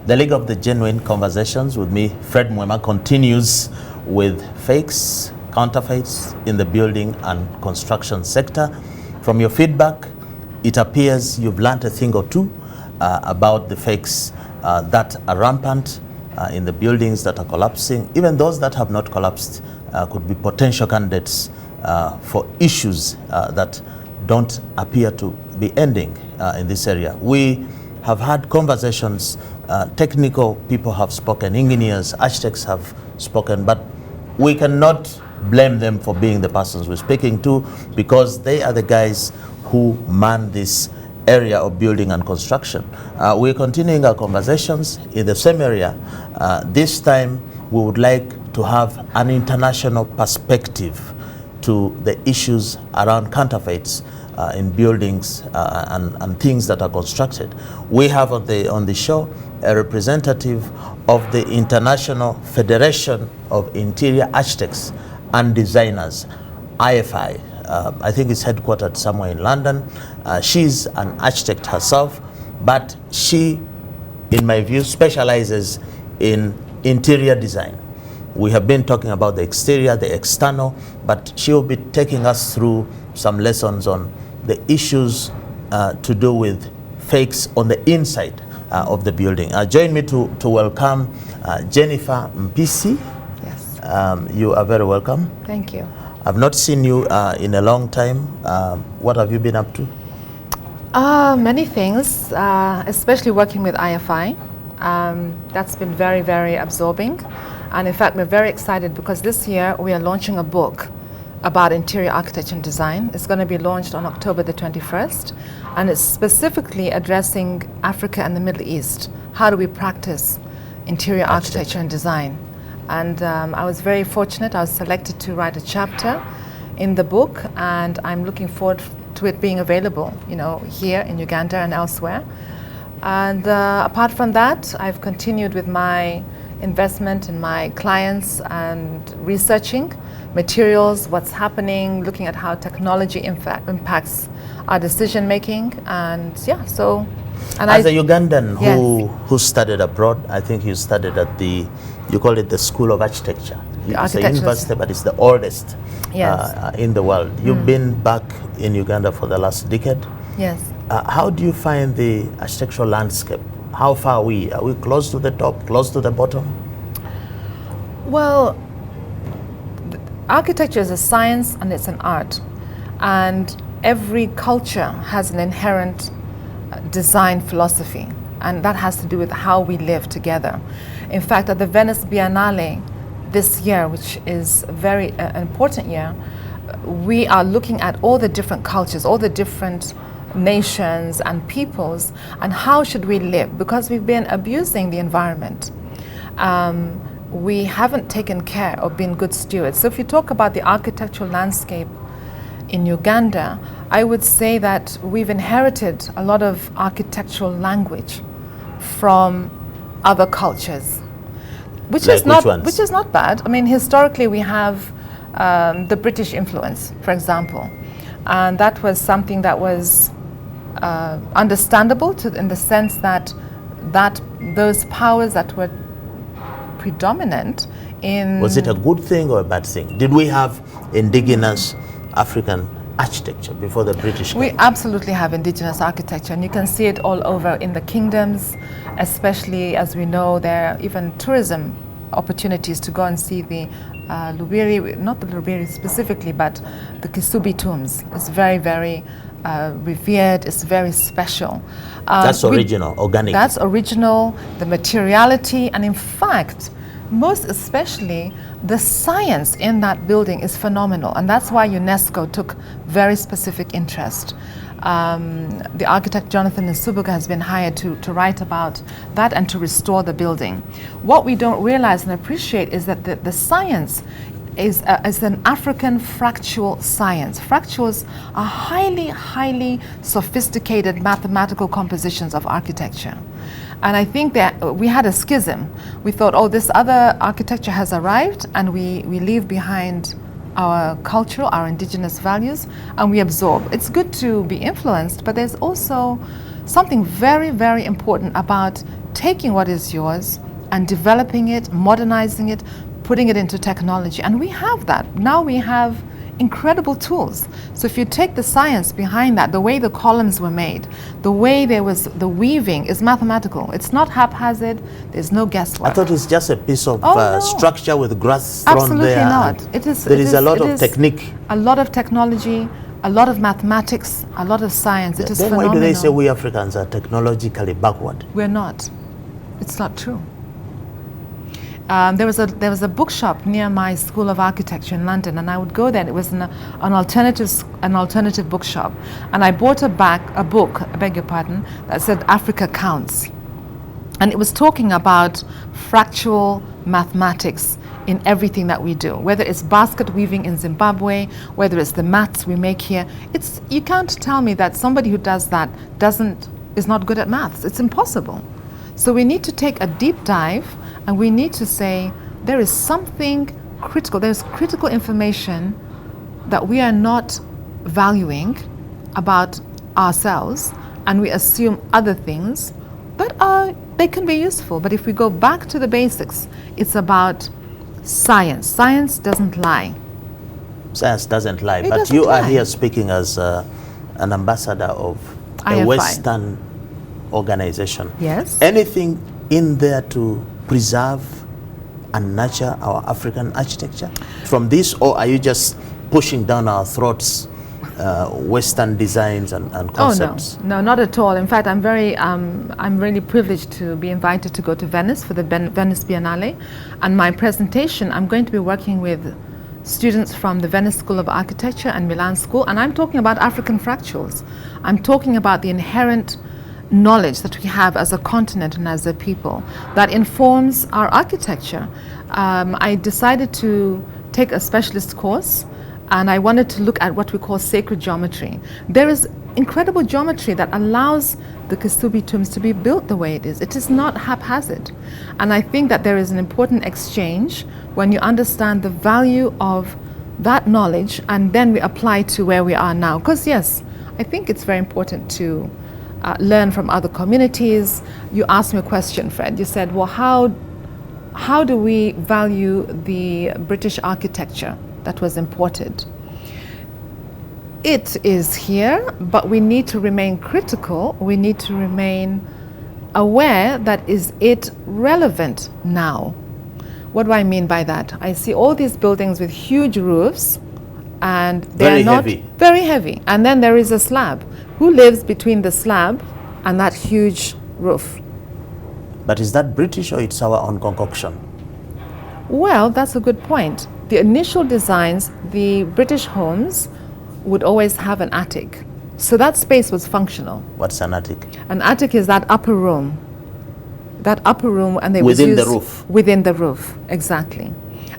The League of the Genuine Conversations with me, Fred Muwema, continues with fakes, counterfeits in the building and construction sector. From your feedback, it appears you've learned a thing or two about the fakes that are rampant in the buildings that are collapsing. Even those that have not collapsed could be potential candidates for issues that don't appear to be ending in this area. We have had conversations, technical people have spoken, engineers, architects have spoken, but we cannot blame them for being the persons we're speaking to, because they are the guys who man this area of building and construction. We're continuing our conversations in the same area. This time we would like to have an international perspective to the issues around counterfeits in buildings and things that are constructed. We have on the show a representative of the International Federation of Interior Architects and Designers, IFI. I think it's headquartered somewhere in London. She's an architect herself, but she, in my view, specializes in interior design. We have been talking about the exterior, the external, but she will be taking us through some lessons on the issues to do with fakes on the inside of the building. Join me to welcome Jennifer Mpyisi. Yes. You are very welcome. Thank you. I've not seen you in a long time. What have you been up to? Many things, especially working with IFI. That's been very, very absorbing. And in fact, we're very excited because this year we are launching a book about interior architecture and design. It's going to be launched on October the 21st, and it's specifically addressing Africa and the Middle East. How do we practice interior architecture and design? And I was very fortunate. I was selected to write a chapter in the book, and I'm looking forward to it being available, here in Uganda and elsewhere. And apart from that, I've continued with my investment in my clients and researching materials, what's happening, looking at how technology impacts our decision making, and yeah. So, and as a Ugandan yes, who studied abroad, I think you studied at you call it the School of Architecture. It's a university, but it's the oldest in the world. You've been back in Uganda for the last decade. Yes. How do you find the architectural landscape? How far are we? Are we close to the top, close to the bottom? Well, architecture is a science and it's an art. And every culture has an inherent design philosophy. And that has to do with how we live together. In fact, at the Venice Biennale this year, which is a very important year, we are looking at all the different cultures, all the different nations and peoples, and how should we live, because we've been abusing the environment. We haven't taken care of being good stewards. So if you talk about the architectural landscape in Uganda, I would say that we've inherited a lot of architectural language from other cultures, which is not bad. I mean, historically we have the British influence, for example, and that was something that was understandable in the sense that those powers that were predominant in... Was it a good thing or a bad thing? Did we have indigenous African architecture before the British came? We absolutely have indigenous architecture, and you can see it all over in the kingdoms, especially as we know there are even tourism opportunities to go and see the Lubiri, not the Lubiri specifically, but the Kisubi tombs. It's very, very revered, it's very special. That's original, organic. That's original, the materiality, and in fact, most especially, the science in that building is phenomenal, and that's why UNESCO took very specific interest. The architect Jonathan Nsubuga has been hired to write about that and to restore the building. What we don't realize and appreciate is that the science is an African fractal science. Fractals are highly, highly sophisticated mathematical compositions of architecture. And I think that we had a schism. We thought, oh, this other architecture has arrived, and we leave behind our our indigenous values, and we absorb. It's good to be influenced, but there's also something very, very important about taking what is yours and developing it, modernizing it, putting it into technology. And we have that. Now we have incredible tools. So if you take the science behind that, the way the columns were made, the way there was the weaving is mathematical. It's not haphazard. There's no guesswork. I thought it's just a piece of no. structure with grass thrown Absolutely there. not. There is a lot of technique. A lot of technology, a lot of mathematics, a lot of science. It is then phenomenal. Why do they say we Africans are technologically backward? We're not. It's not true. There was a bookshop near my School of Architecture in London, and I would go there. And it was an alternative bookshop, and I bought a book. I beg your pardon, that said Africa Counts, and it was talking about fractal mathematics in everything that we do. Whether it's basket weaving in Zimbabwe, whether it's the mats we make here, you can't tell me that somebody who does that is not good at maths. It's impossible. So we need to take a deep dive. And we need to say there is something critical, there's critical information that we are not valuing about ourselves, and we assume other things that they can be useful. But if we go back to the basics, it's about science. Science doesn't lie. Science doesn't lie. It but doesn't you lie. are here speaking as an ambassador of IFI. a Western organization. Yes. Anything in there to preserve and nurture our African architecture from this, or are you just pushing down our throats Western designs and concepts? Oh no, not at all. In fact, I'm really privileged to be invited to go to Venice for the Venice Biennale, and my presentation, I'm going to be working with students from the Venice School of Architecture and Milan School, and I'm talking about African fractals. I'm talking about the inherent knowledge that we have as a continent and as a people that informs our architecture. I decided to take a specialist course, and I wanted to look at what we call sacred geometry. There is incredible geometry that allows the Kisubi tombs to be built the way it is. It is not haphazard. And I think that there is an important exchange when you understand the value of that knowledge, and then we apply to where we are now. Because yes, I think it's very important to learn from other communities. You asked me a question, Fred. You said, well, how do we value the British architecture that was imported? It is here, but we need to remain critical. We need to remain aware that is it relevant now? What do I mean by that? I see all these buildings with huge roofs, and they're not very heavy. And then there is a slab. Who lives between the slab and that huge roof? But is that British or it's our own concoction? Well, that's a good point. The initial designs, the British homes would always have an attic. So that space was functional. What's an attic? An attic is that upper room. That upper room, and they within the roof. Within the roof, exactly.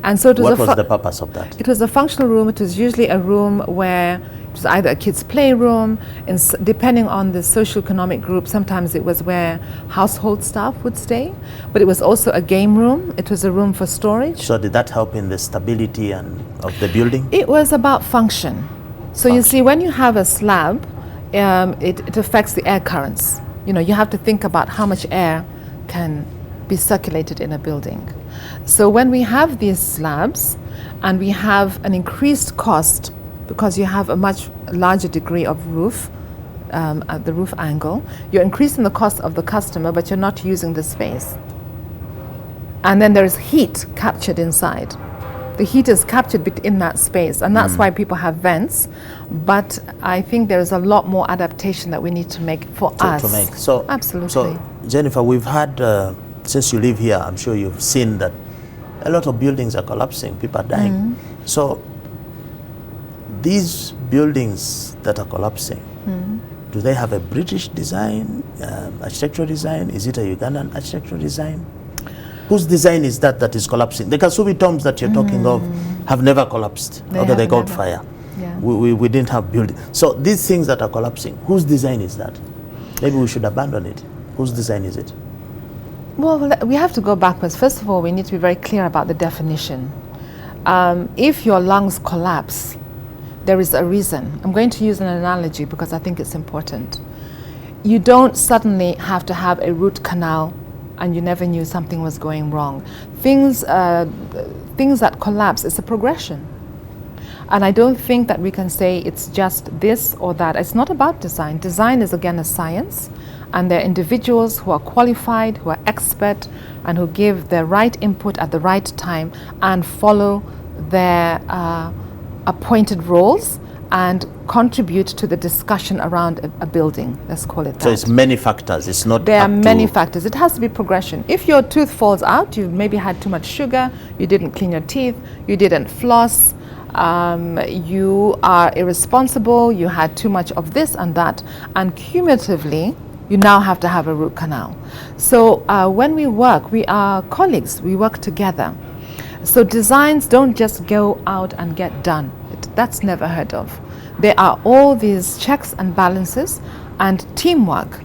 And so it was what was the purpose of that? It was a functional room. It was usually a room where it was either a kid's playroom, and depending on the socioeconomic group, sometimes it was where household staff would stay, but it was also a game room. It was a room for storage. So did that help in the stability of the building? It was about function. So you see, when you have a slab, it affects the air currents. You know, you have to think about how much air can be circulated in a building. So when we have these slabs and we have an increased cost because you have a much larger degree of roof at the roof angle, you're increasing the cost of the customer, but you're not using the space. And then there's heat captured inside. The heat is captured in that space, and that's why people have vents. But I think there's a lot more adaptation that we need to make for us. So, absolutely. So, Jennifer, we've had, since you live here, I'm sure you've seen that a lot of buildings are collapsing, people are dying. So, these buildings that are collapsing, do they have a British design, architectural design? Is it a Ugandan architectural design? Whose design is that is collapsing? The Kasubi tombs that you're talking of have never collapsed. They caught fire. Yeah. We didn't have building. So these things that are collapsing, whose design is that? Maybe we should abandon it. Whose design is it? Well, we have to go backwards. First of all, we need to be very clear about the definition. If your lungs collapse, there is a reason. I'm going to use an analogy because I think it's important. you don't suddenly have to have a root canal and you never knew something was going wrong. Things that collapse, it's a progression. And I don't think that we can say it's just this or that. It's not about design. Design is, again, a science, and there are individuals who are qualified, who are expert, and who give the right input at the right time and follow their appointed roles and contribute to the discussion around a building, let's call it that. So it's many factors, it's not There are many factors. It has to be progression. If your tooth falls out, you maybe had too much sugar, you didn't clean your teeth, you didn't floss, you are irresponsible, you had too much of this and that, and cumulatively, you now have to have a root canal. So when we work, we are colleagues, we work together. So designs don't just go out and get done. That's never heard of. There are all these checks and balances and teamwork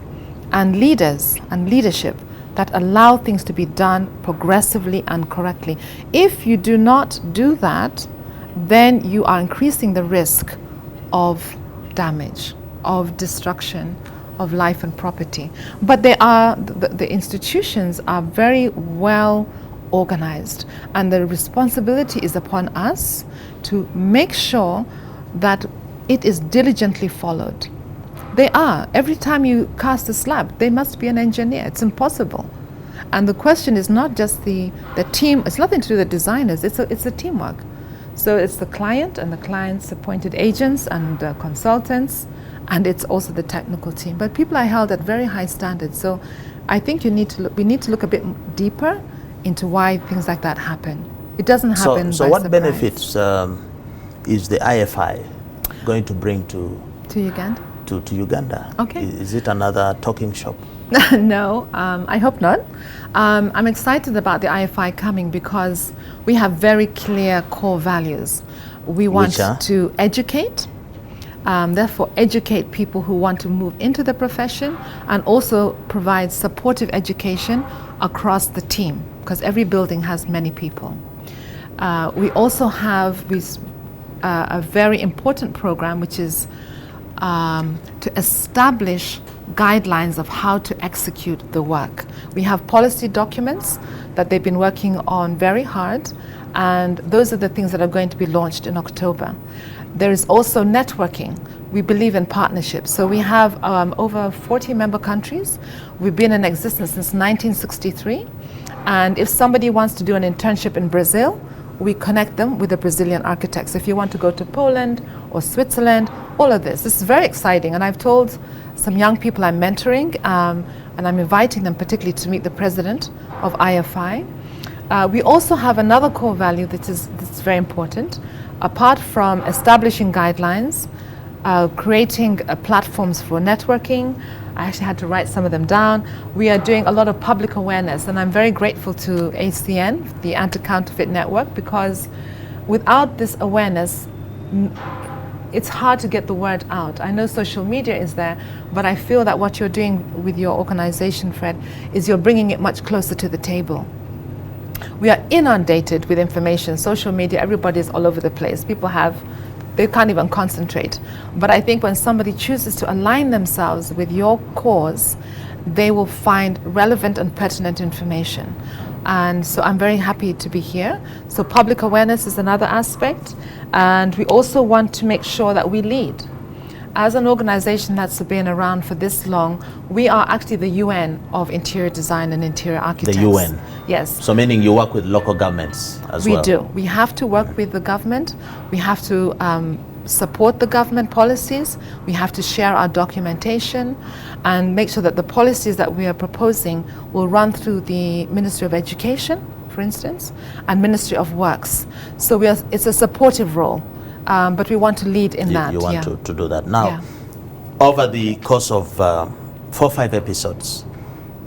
and leaders and leadership that allow things to be done progressively and correctly. If you do not do that, then you are increasing the risk of damage, of destruction of life and property. But they are, the institutions are very well organized, and the responsibility is upon us to make sure that it is diligently followed. They are. Every time you cast a slab, there must be an engineer. It's impossible. And the question is not just the team, it's nothing to do with the designers, it's a teamwork. So it's the client and the client's appointed agents and consultants, and it's also the technical team. But people are held at very high standards. So I think we need to look a bit deeper into why things like that happen. It doesn't happen So by what surprise. benefits is the IFI going to bring to Uganda? To Uganda? Okay. Is it another talking shop? No, I hope not. I'm excited about the IFI coming because we have very clear core values. We want to educate, therefore educate people who want to move into the profession, and also provide supportive education across the team, because every building has many people. We also have a very important program, which is to establish guidelines of how to execute the work. We have policy documents that they've been working on very hard, and those are the things that are going to be launched in October. There is also networking. We believe in partnerships. So we have over 40 member countries. We've been in existence since 1963. And if somebody wants to do an internship in Brazil, we connect them with the Brazilian architects. If you want to go to Poland or Switzerland, all of this. This is very exciting. And I've told some young people I'm mentoring, and I'm inviting them particularly to meet the president of IFI. We also have another core value that's very important. Apart from establishing guidelines, creating platforms for networking, I actually had to write some of them down. We are doing a lot of public awareness, and I'm very grateful to ACN, the Anti-Counterfeit Network, because without this awareness, it's hard to get the word out. I know social media is there, but I feel that what you're doing with your organization, Fred, is you're bringing it much closer to the table. We are inundated with information. Social media, everybody's all over the place. They can't even concentrate. But I think when somebody chooses to align themselves with your cause, they will find relevant and pertinent information. And so I'm very happy to be here. So public awareness is another aspect. And we also want to make sure that we lead. As an organization that's been around for this long, we are actually the UN of interior design and interior architects. The UN? Yes. So meaning you work with local governments as well? We do. We have to work with the government. We have to support the government policies. We have to share our documentation and make sure that the policies that we are proposing will run through the Ministry of Education, for instance, and Ministry of Works. So it's a supportive role. But we want to lead in that. You want to do that. Now, over the course of 4 or 5 episodes,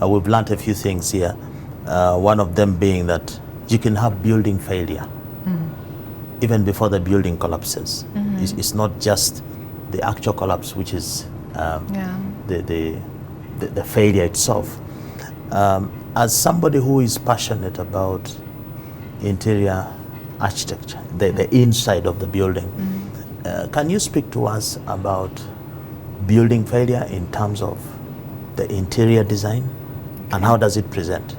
we've learned a few things here. One of them being that you can have building failure even before the building collapses. It's not just the actual collapse, which is the failure itself. As somebody who is passionate about interior architecture, the inside of the building, can you speak to us about building failure in terms of the interior design, and how does it present?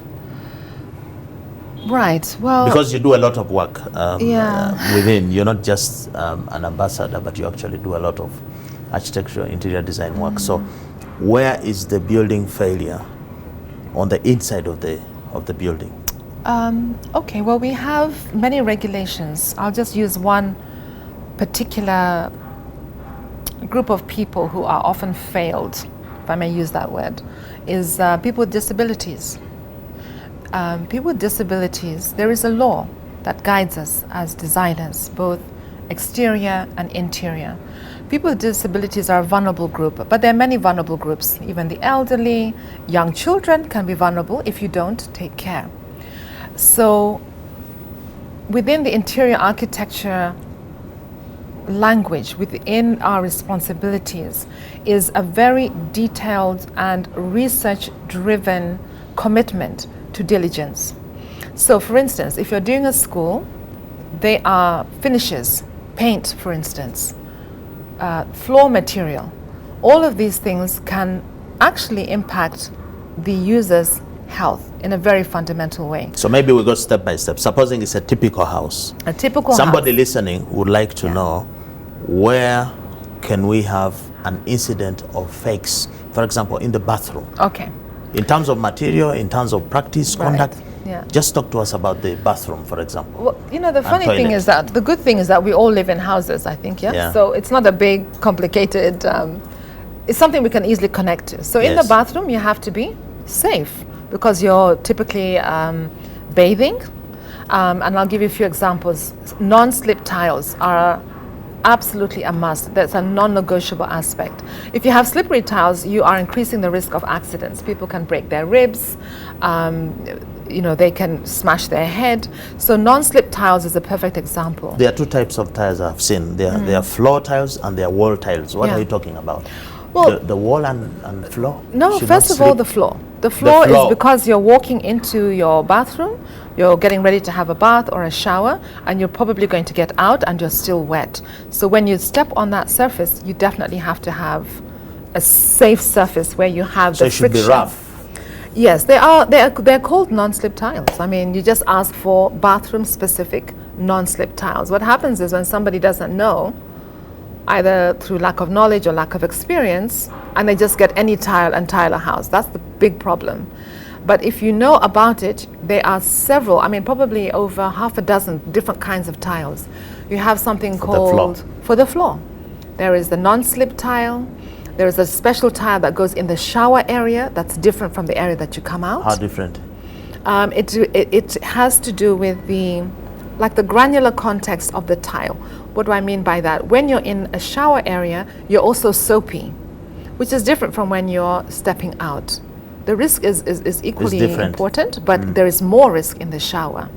Right. Well, because you do a lot of work within. You're not just an ambassador, but you actually do a lot of architectural interior design work. So where is the building failure on the inside of the building? Okay, well, we have many regulations. I'll just use one particular group of people who are often failed, if I may use that word, is people with disabilities. People with disabilities, there is a law that guides us as designers, both exterior and interior. People with disabilities are a vulnerable group, but there are many vulnerable groups. Even the elderly, young children can be vulnerable if you don't take care. So within the interior architecture language, within our responsibilities, is a very detailed and research-driven commitment to diligence. So for instance, if you're doing a school, they are finishes, paint for instance, floor material. All of these things can actually impact the user's health in a very fundamental way. So maybe we go step by step. Supposing it's a typical house. A typical Somebody house. listening would like to know, where can we have an incident of fakes, for example, in the bathroom? Okay. In terms of material, in terms of practice, conduct, Yeah. just talk to us about the bathroom, for example. Well, you know, the funny thing toilet. is that, the good thing is that we all live in houses, I think, Yeah. So it's not a big, complicated, it's something we can easily connect to. So in the Yes. bathroom, you have to be safe because you're typically bathing. And I'll give you a few examples. Non-slip tiles are absolutely a must. That's a non-negotiable aspect. If you have slippery tiles, you are increasing the risk of accidents. People can break their ribs, you know, they can smash their head. So non-slip tiles is a perfect example. There are two types of tiles I've seen. There are floor tiles and there are wall tiles. What Yeah. are you talking about? Well, the wall and floor? No, should first not of all, slip? the floor. The floor floor. is because you're walking into your bathroom, you're getting ready to have a bath or a shower, and you're probably going to get out and you're still wet. So when you step on that surface, you definitely have to have a safe surface where you have So the it should friction. be rough. Yes, they're called non-slip tiles. I mean, you just ask for bathroom-specific non-slip tiles. What happens is when somebody doesn't know, either through lack of knowledge or lack of experience, and they just get any tile and tile a house. That's the big problem. But if you know about it, there are several, I mean, probably over half a dozen different kinds of tiles. You have something called for the floor. There is the non-slip tile. There is a special tile that goes in the shower area that's different from the area that you come out. How different? It has to do with the granular context of the tile. What do I mean by that? When you're in a shower area, you're also soapy, which is different from when you're stepping out. The risk is equally important, but there is more risk in the shower.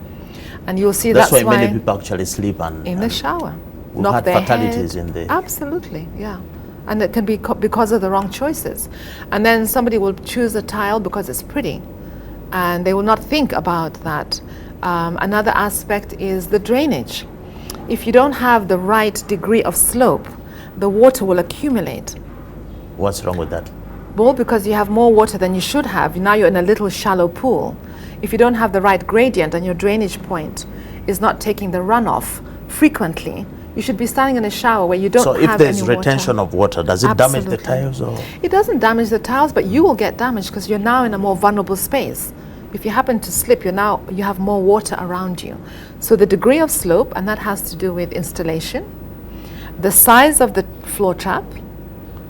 And you'll see that's why many people actually sleep in the shower. We've knock had their fatalities head. in the... Absolutely, yeah. And it can be because of the wrong choices. And then somebody will choose a tile because it's pretty, and they will not think about that. Another aspect is the drainage. If you don't have the right degree of slope, the water will accumulate. What's wrong with that? Well, because you have more water than you should have. Now you're in a little shallow pool. If you don't have the right gradient and your drainage point is not taking the runoff frequently, you should be standing in a shower where you don't have any water. So if there's retention of water, does it damage the tiles? Or? It doesn't damage the tiles, but you will get damaged because you're now in a more vulnerable space. If you happen to slip, you have more water around you. So the degree of slope, and that has to do with installation, the size of the floor trap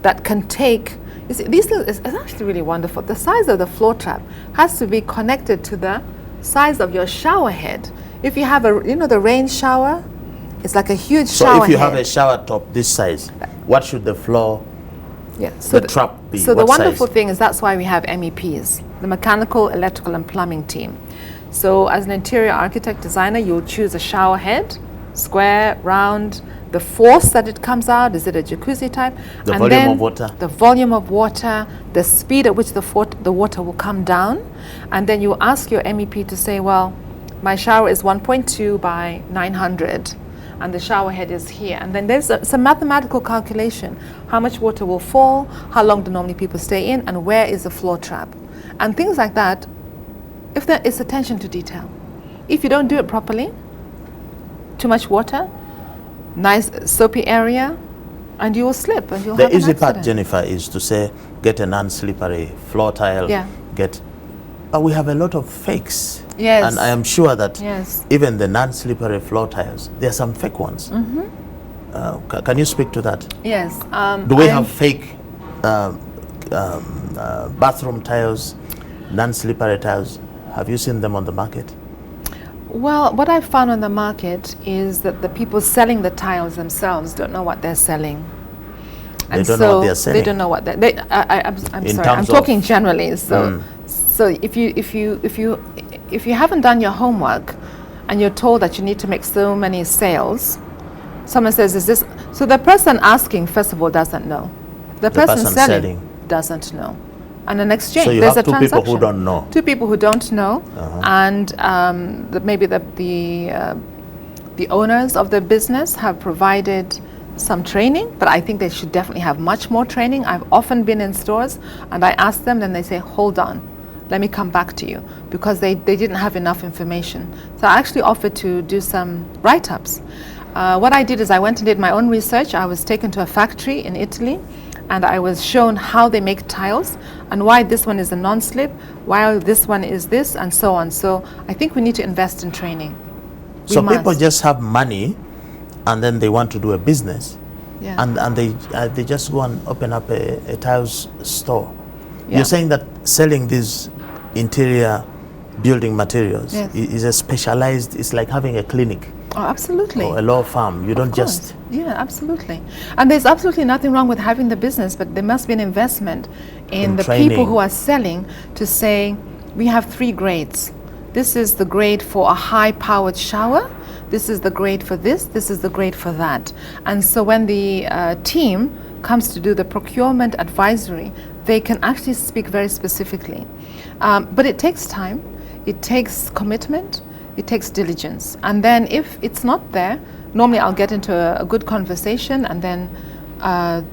that can take, you see, these things is actually really wonderful. The size of the floor trap has to be connected to the size of your shower head. If you have the rain shower, it's like a huge shower head. So if you have a shower top this size, what should the floor, so the trap be? So what the wonderful size? thing is that's why we have MEPs, the mechanical, electrical, and plumbing team. So as an interior architect designer, you'll choose a shower head, square, round, the force that it comes out, is it a jacuzzi type? The and volume then of water. The volume of water, the speed at which the water will come down. And then you ask your MEP to say, well, my shower is 1.2 by 900. and the shower head is here. And then there's some mathematical calculation. How much water will fall, how long do normally people stay in, and where is the floor trap? And things like that, if there is attention to detail. If you don't do it properly, too much water, nice soapy area, and you will slip and you'll have an accident. The easy part, Jennifer, is to say, get a non-slippery floor tile, but we have a lot of fakes. Yes. And I am sure that yes. even the non-slippery floor tiles, there are some fake ones. Can you speak to that? Yes. Do we have fake bathroom tiles, non-slippery tiles? Have you seen them on the market? Well, what I've found on the market is that the people selling the tiles themselves don't know what they're selling. They don't know what they're selling. They don't know what they're. I'm sorry. I'm talking generally. So if you haven't done your homework, and you're told that you need to make so many sales, someone says, "Is this?" So the person asking, first of all, doesn't know. The person selling doesn't know. And an exchange. So you there's have a two people who don't know. Two people who don't know, and maybe the owners of the business have provided some training, but I think they should definitely have much more training. I've often been in stores and I ask them, then they say, hold on, let me come back to you, because they didn't have enough information. So I actually offered to do some write-ups. What I did is I went and did my own research. I was taken to a factory in Italy, and I was shown how they make tiles and why this one is a non-slip, why this one is this, and so on. So I think we need to invest in training. So people just have money and then they want to do a business, and they just go and open up a tiles store. You're saying that selling these interior building materials is a specialized, it's like having a clinic. Oh, absolutely. Or a law firm. You don't just... Yeah, absolutely. And there's absolutely nothing wrong with having the business, but there must be an investment in the training. people who are selling to say, we have 3 grades. This is the grade for a high-powered shower. This is the grade for this. This is the grade for that. And so when the team comes to do the procurement advisory, they can actually speak very specifically. But it takes time. It takes commitment. It takes diligence. And then if it's not there, normally I'll get into a good conversation, and then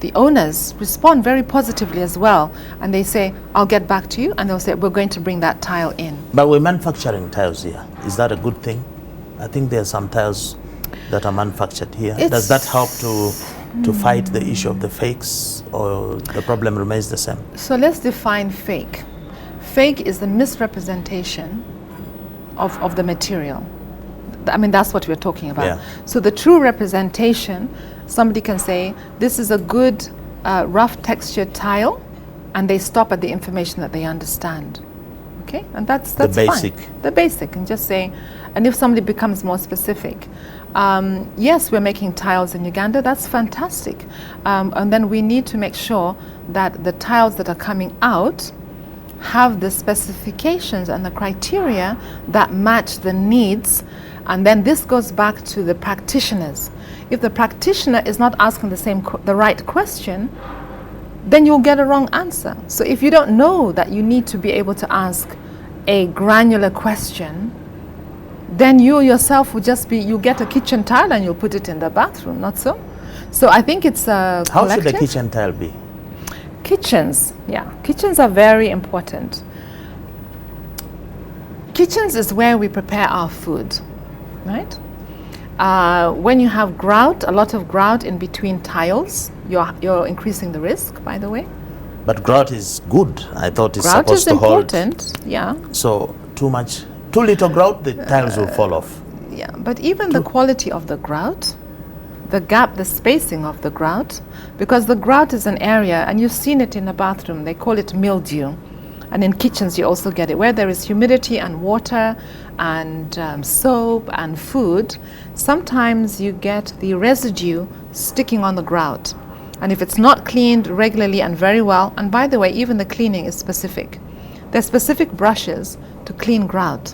the owners respond very positively as well. And they say, I'll get back to you. And they'll say, we're going to bring that tile in. But we're manufacturing tiles here. Is that a good thing? I think there are some tiles that are manufactured here. Does that help to fight the issue of the fakes, or the problem remains the same? So let's define fake. Fake is the misrepresentation of the material. I mean, that's what we're talking about. Yeah. So the true representation, somebody can say, this is a good rough textured tile, and they stop at the information that they understand. Okay, and that's the basic. Fine. The basic, and just say, and if somebody becomes more specific, yes, we're making tiles in Uganda, that's fantastic. And then we need to make sure that the tiles that are coming out have the specifications and the criteria that match the needs. And then this goes back to the practitioners. If the practitioner is not asking the right question, then you'll get a wrong answer. So if you don't know that you need to be able to ask a granular question, then you yourself will just be, you get a kitchen tile and you'll put it in the bathroom, not so? So I think it's a collective. How should the kitchen tile be? Kitchens, kitchens are very important. Kitchens is where we prepare our food, right? When you have grout, a lot of grout in between tiles, you're increasing the risk, by the way. But grout is good. I thought it's grout supposed to hold. Grout is important, yeah. So too little grout, the tiles will fall off. Yeah, but even the quality of the grout, the gap, the spacing of the grout, because the grout is an area, and you've seen it in a bathroom, they call it mildew. And in kitchens you also get it, where there is humidity and water and soap and food, sometimes you get the residue sticking on the grout. And if it's not cleaned regularly and very well, and by the way, even the cleaning is specific. There's specific brushes to clean grout.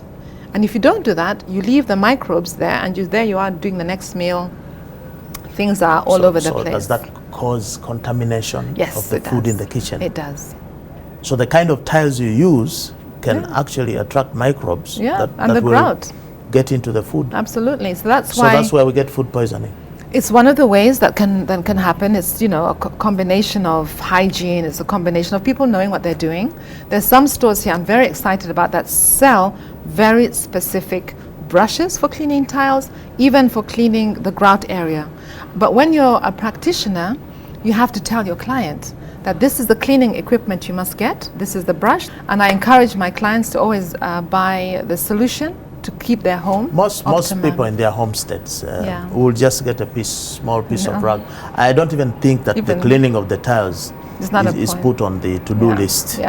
And if you don't do that, you leave the microbes there, and there you are doing the next meal. Things are all over the place. Does that cause contamination of the food in the kitchen? It does. So the kind of tiles you use can actually attract microbes and the grout. get into the food. Absolutely. So that's where we get food poisoning. It's one of the ways that can happen. It's, you know, a combination of hygiene. It's a combination of people knowing what they're doing. There's some stores here I'm very excited about that sell very specific brushes for cleaning tiles, even for cleaning the grout area. But when you're a practitioner, you have to tell your client that this is the cleaning equipment you must get, this is the brush, and I encourage my clients to always buy the solution to keep their home Most people in their homesteads will just get a small piece of rug. I don't even think that the cleaning of the tiles is put on the to-do list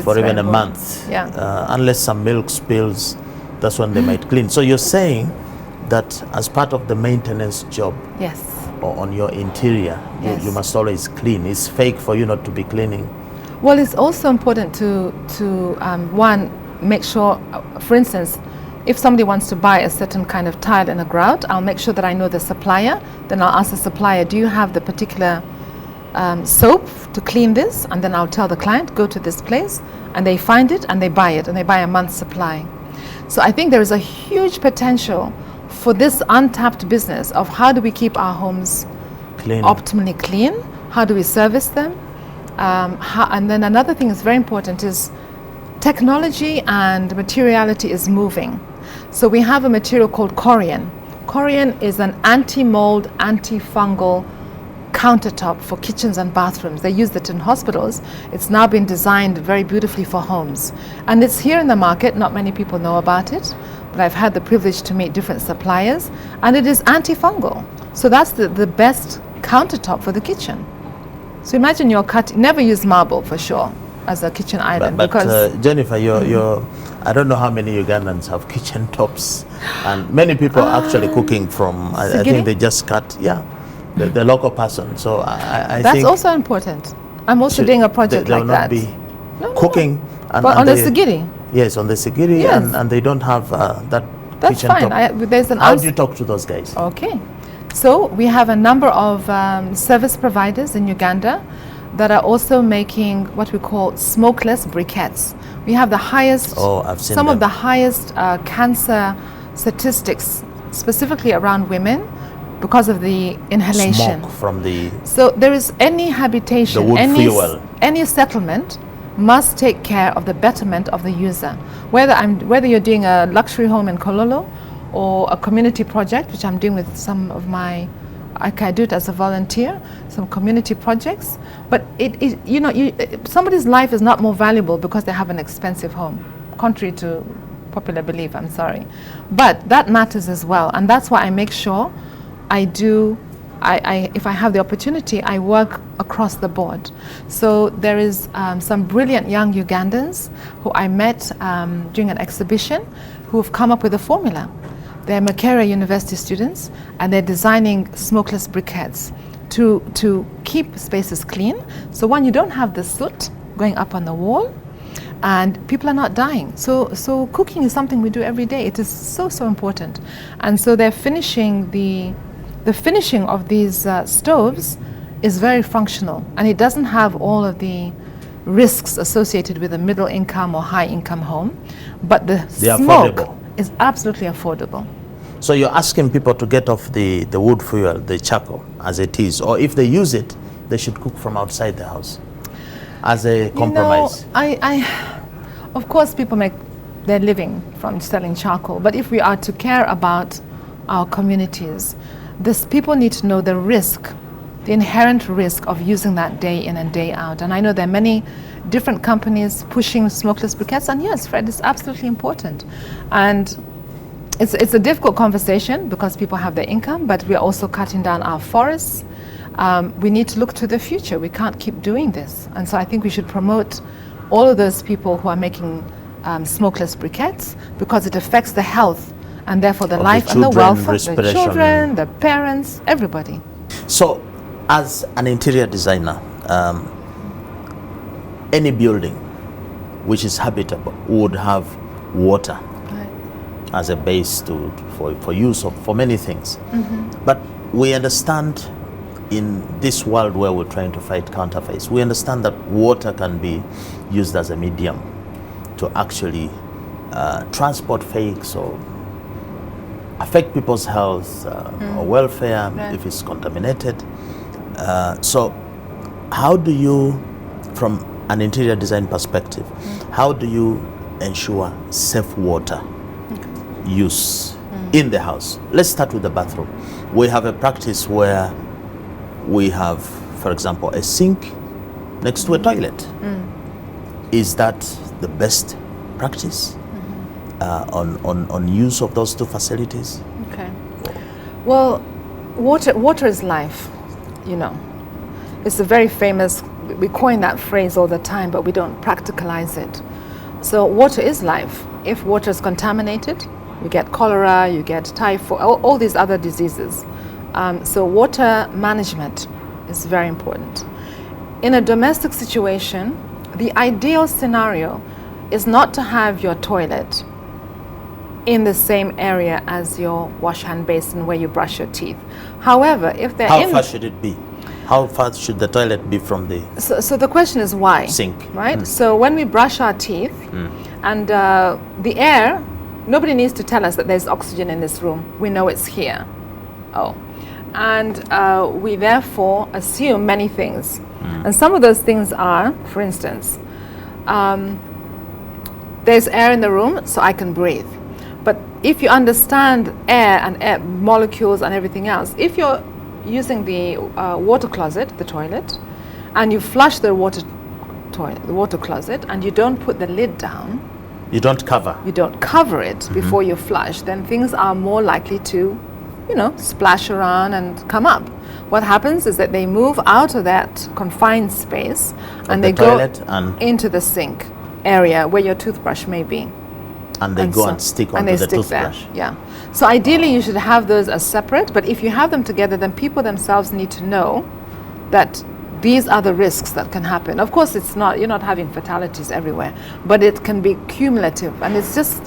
for even a month. Unless some milk spills, that's when they might clean. So you're saying that as part of the maintenance job, or on your interior, you must always clean. It's fake for you not to be cleaning. Well, it's also important to one, make sure, for instance, if somebody wants to buy a certain kind of tile in a grout, I'll make sure that I know the supplier. Then I'll ask the supplier, do you have the particular soap to clean this? And then I'll tell the client, go to this place, and they find it and they buy it, and they buy a month's supply. So I think there is a huge potential for this untapped business of how do we keep our homes optimally clean? How do we service them? And then another thing that's very important is technology and materiality is moving. So we have a material called corian. Corian is an anti-mold, anti-fungal countertop for kitchens and bathrooms. They use it in hospitals. It's now been designed very beautifully for homes. And it's here in the market. Not many people know about it, but I've had the privilege to meet different suppliers, and it is antifungal. So that's the best countertop for the kitchen. So imagine you're cutting, never use marble for sure as a kitchen island. But Jennifer, you're I don't know how many Ugandans have kitchen tops, and many people are actually cooking from, I think they just cut, the local person. So I that's think also important. I'm also doing a project like that. They'll not be cooking. But on the sigiri? Yes, on the sigiri, and they don't have that that's kitchen fine. top. How do you talk to those guys? Okay. So we have a number of service providers in Uganda that are also making what we call smokeless briquettes. We have the highest, I've seen some them. of the highest cancer statistics, specifically around women, because of the inhalation. Smoke from the... So there is any habitation, the wood fuel. Any settlement must take care of the betterment of the user. Whether you're doing a luxury home in Kololo or a community project, which I'm doing with some of my, I can do it as a volunteer, some community projects. But somebody's life is not more valuable because they have an expensive home, contrary to popular belief, I'm sorry. But that matters as well, and that's why I make sure if I have the opportunity, I work across the board. So there is some brilliant young Ugandans who I met during an exhibition who have come up with a formula. They're Makerere University students, and they're designing smokeless briquettes to keep spaces clean. So one, you don't have the soot going up on the wall, and people are not dying. So cooking is something we do every day. It is so important. And so they're finishing the finishing of these stoves is very functional, and it doesn't have all of the risks associated with a middle income or high income home, but the smoke is absolutely affordable. So you're asking people to get off the wood fuel, the charcoal, as it is, or if they use it, they should cook from outside the house as a compromise. Of course, people make their living from selling charcoal, but if we are to care about our communities, people need to know the risk, the inherent risk of using that day in and day out. And I know there are many different companies pushing smokeless briquettes, and yes, Fred, it's absolutely important. And it's a difficult conversation because people have their income, but we're also cutting down our forests. We need to look to the future. We can't keep doing this. And so I think we should promote all of those people who are making smokeless briquettes, because it affects the health and therefore the life and the wealth of the children, the parents, everybody. So as an interior designer, any building which is habitable would have water as a base for use for many things. Mm-hmm. But we understand in this world where we're trying to fight counterfeits, we understand that water can be used as a medium to actually transport fakes or affect people's health or welfare if it's contaminated. So how do you, from an interior design perspective, how do you ensure safe water use in the house? Let's start with the bathroom. We have a practice where we have, for example, a sink next to a toilet. Is that the best practice on use of those two facilities? Okay. Well, water is life, you know. It's a very famous, we coin that phrase all the time, but we don't practicalize it. So water is life. If water is contaminated, you get cholera, you get typhoid, all these other diseases. So water management is very important. In a domestic situation, the ideal scenario is not to have your toilet in the same area as your wash hand basin where you brush your teeth. However, if they're How far should it be? How far should the toilet be from the So the question is why? sink? Right? So when we brush our teeth and the air, nobody needs to tell us that there's oxygen in this room. We know it's here. And we therefore assume many things. And some of those things are, for instance, there's air in the room, so I can breathe. But if you understand air and air molecules and everything else, if you're using the water closet, the toilet, and you flush the water closet, and you don't put the lid down, you don't cover it before you flush, then things are more likely to, splash around and come up. What happens is that they move out of that confined space and they go into the sink area where your toothbrush may be. And they go and stick onto the toothbrush. There. Yeah. So ideally you should have those as separate, but if you have them together, then people themselves need to know that these are the risks that can happen. Of course, you're not having fatalities everywhere, but it can be cumulative, and it's just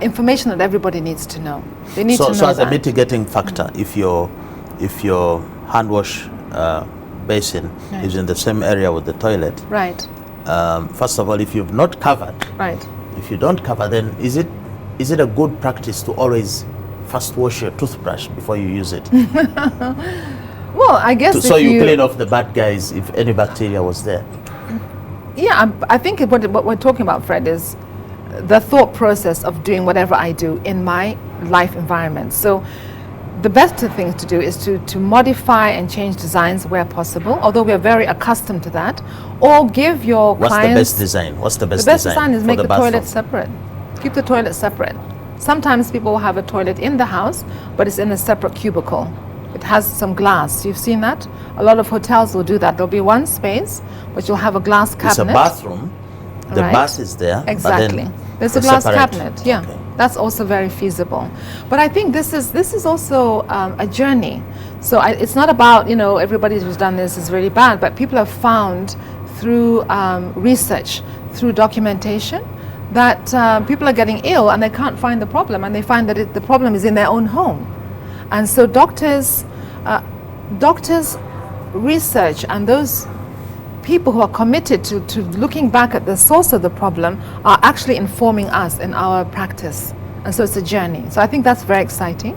information that everybody needs to know. They need to know So as that. a mitigating factor, if your hand wash basin is in the same area with the toilet, right. First of all, if you've not covered, right. If you don't cover, then is it a good practice to always first wash your toothbrush before you use it? Well, I guess so you clean off the bad guys if any bacteria was there. Yeah, I think what we're talking about, Fred, is the thought process of doing whatever I do in my life environment. So the best thing to do is to modify and change designs where possible, although we are very accustomed to that, or give your clients... What's the best design? What's the best design? The best design is make the toilet separate. Keep the toilet separate. Sometimes people have a toilet in the house, but it's in a separate cubicle. It has some glass. You've seen that? A lot of hotels will do that. There'll be one space, but you'll have a glass cabinet. It's a bathroom. The bath is there. Exactly. But then there's a glass separate. cabinet. Yeah. Okay. That's also very feasible. But I think this is also a journey. So it's not about, everybody who's done this is really bad, but people have found through research, through documentation, that people are getting ill and they can't find the problem, and they find that the problem is in their own home. And so doctors research, and those people who are committed to looking back at the source of the problem are actually informing us in our practice. And so it's a journey. So I think that's very exciting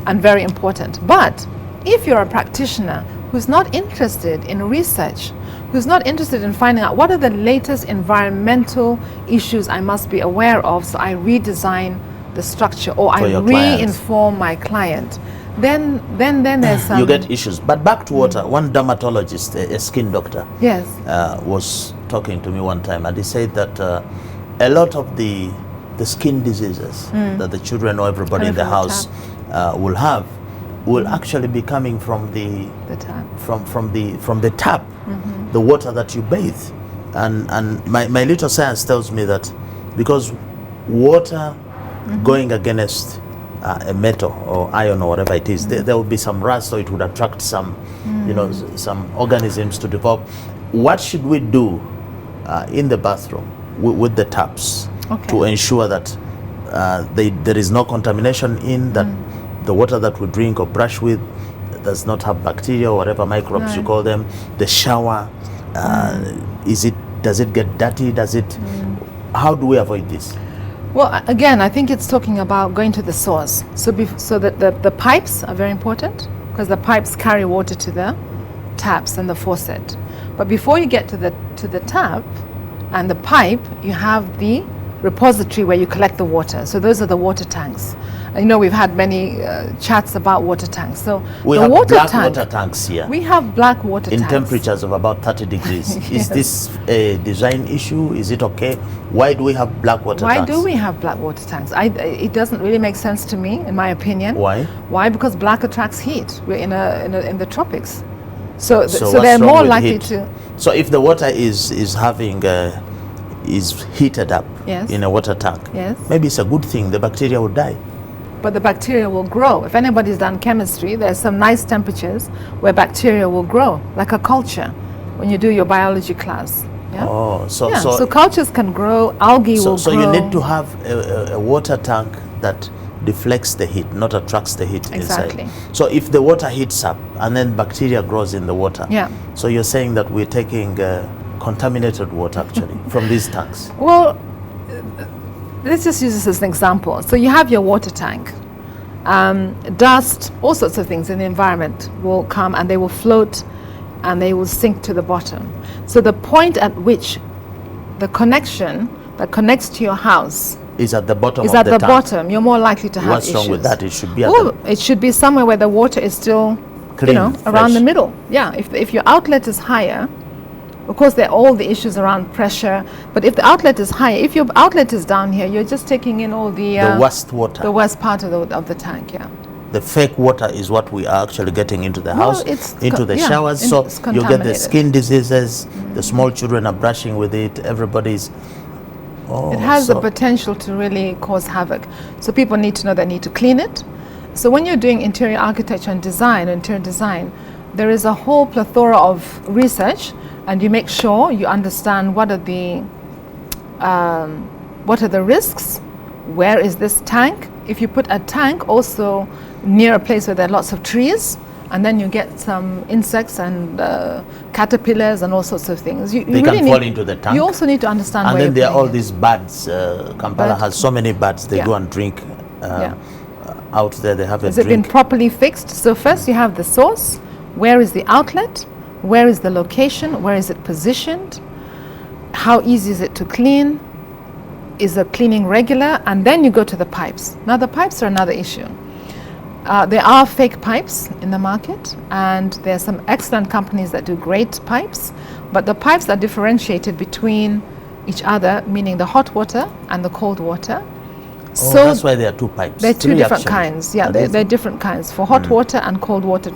and very important. But if you're a practitioner who's not interested in research, who's not interested in finding out what are the latest environmental issues I must be aware of, so I redesign the structure, or I re-inform my client, then there's some... You get issues. But back to water, one dermatologist, a skin doctor, yes, was talking to me one time, and he said that a lot of the skin diseases that the children or everybody in the house will have will actually be coming from the tap, from the tap, the water that you bathe. And my little science tells me that because water going against a metal or iron or whatever it is, there will be some rust, so it would attract some, some organisms to develop. What should we do in the bathroom with the taps to ensure that there is no contamination in that the water that we drink or brush with does not have bacteria or whatever microbes you call them? The shower, does it get dirty? How do we avoid this? Well, again, I think it's talking about going to the source. So that the pipes are very important, because the pipes carry water to the taps and the faucet. But before you get to the tap and the pipe, you have the repository where you collect the water. So those are the water tanks. And you know, we've had many chats about water tanks. So we the have water black tank, water tanks here. We have black water in tanks. temperatures of about 30 degrees. Yes. Is this a design issue? Is it okay? Why do we have black water tanks? Why do we have black water tanks? It doesn't really make sense to me, in my opinion. Why? Why? Because black attracts heat. We're in the tropics. So what's they're wrong more with likely heat? to. So if the water is heated up Yes. in a water tank, Yes. maybe it's a good thing. The bacteria will die. But the bacteria will grow. If anybody's done chemistry, there's some nice temperatures where bacteria will grow, like a culture, when you do your biology class. Yeah? Oh, So cultures can grow, algae will grow. So you need to have a water tank that deflects the heat, not attracts the heat Exactly. inside. So if the water heats up and then bacteria grows in the water, Yeah. so you're saying that we're taking contaminated water actually from these tanks. Well, let's just use this as an example. So you have your water tank. Dust, all sorts of things in the environment will come and they will float and they will sink to the bottom. So the point at which the connection that connects to your house Is at the bottom is of at the the tank. bottom, you're more likely to have What's issues. wrong with that? It should be at Well, it should be somewhere where the water is still, Clean, around fresh. the middle. Yeah, if your outlet is higher, of course there are all the issues around pressure, but if the outlet is higher, if your outlet is down here, you're just taking in all the worst water. the worst part of the tank, yeah. The fake water is what we are actually getting into the Well, house, it's into the yeah, showers. and So it's you get the contaminated. skin diseases. The small children are brushing with it. Everybody's. Oh, It has so the potential to really cause havoc. So people need to know they need to clean it. So when you're doing interior architecture and design, interior design, there is a whole plethora of research, and you make sure you understand what are the risks, where is this tank. If you put a tank also near a place where there are lots of trees, and then you get some insects and caterpillars and all sorts of things. They can really fall into the tank. You also need to understand and where then you're there are all putting it. these birds. Kampala Bird- has so many birds. They Yeah. go and drink Yeah. out there. They have a Has it been drink. properly fixed? So first you have the source. Where is the outlet? Where is the location? Where is it positioned? How easy is it to clean? Is the cleaning regular? And then you go to the pipes. Now the pipes are another issue. There are fake pipes in the market, and there are some excellent companies that do great pipes, but the pipes are differentiated between each other, meaning the hot water and the cold water. Oh, that's why there are two pipes. They're two Three, different actually. kinds. Yeah, Are they- they're different kinds for hot water and cold water